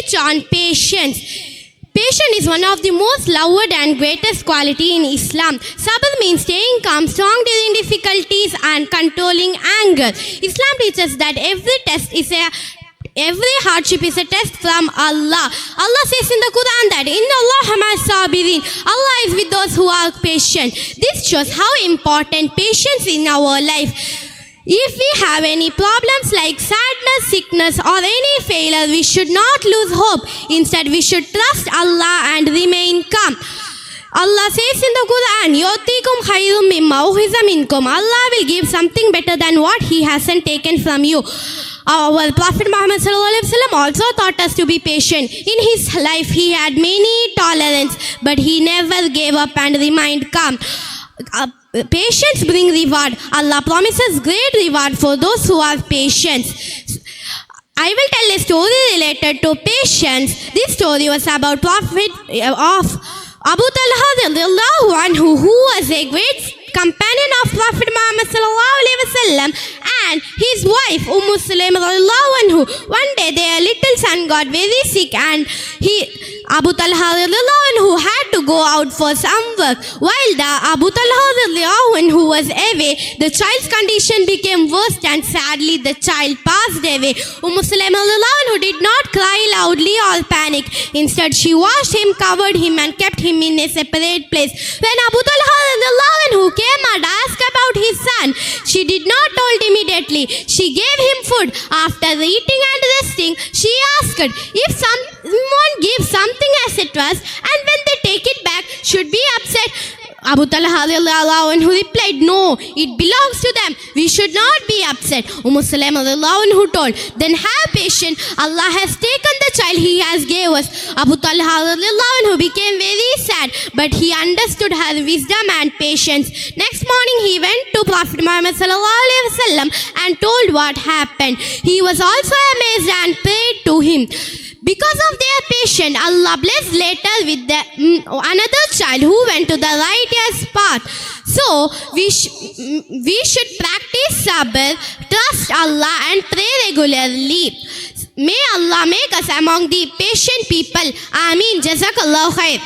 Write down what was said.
teach on patience. Patience is one of the most loved and greatest quality in Islam. Sabr means staying calm, strong during difficulties and controlling anger. Islam teaches that every hardship is a test from Allah. Allah says in the Quran that Inna Allah ma'as sabirin. Allah is with those who are patient. This shows how important patience in our life. If we have any problems like sadness, sickness or any failure, we should not lose hope. Instead, we should trust Allah and remain calm. Allah says in the Quran, Yotikum khayrum mimma ukhiza minkum. Allah will give something better than what He hasn't taken from you. Our Prophet Muhammad also taught us to be patient. In his life, he had many tolerance, but he never gave up and remained calm. Patience brings reward. Allah promises great reward for those who have patience. I will tell a story related to patience. This story was about Prophet of Abu Talha radiallahu anhu, who was a great companion of Prophet Muhammad sallallahu alaihi wasallam, and his wife Sulaim radiallahu anhu. One day their little son got very sick, and Abu Talha radiallahu anhu had to go out for some work. While the Abu Talha radiallahu anhu was away, the child's condition became worse, and sadly the child passed away. Sulaim radiallahu anhu did not cry loudly or panic. Instead, she washed him, covered him and kept him in a separate place. When Abu Talha radiallahu anhu came and asked about his son, she did not told immediately. She gave him food. After eating and resting, she asked, if someone gives something as a trust and when they take it back, should be upset? Abu Talha radiallahu anhu replied, no, it belongs to them. We should not be upset. Sulaim radiallahu anhu told, then have patience. Allah has taken the child He has gave us. Abu Talha radiallahu anhu became very sad, but he understood her wisdom and patience. Next morning he went to Prophet Muhammad sallallahu alaihi wasallam and told what happened. He was also amazed and prayed to him. Because of their patience, Allah blessed later with another child who went to the righteous path. So, we should practice sabr, trust Allah and pray regularly. May Allah make us among the patient people. Ameen. Jazakallahu khair.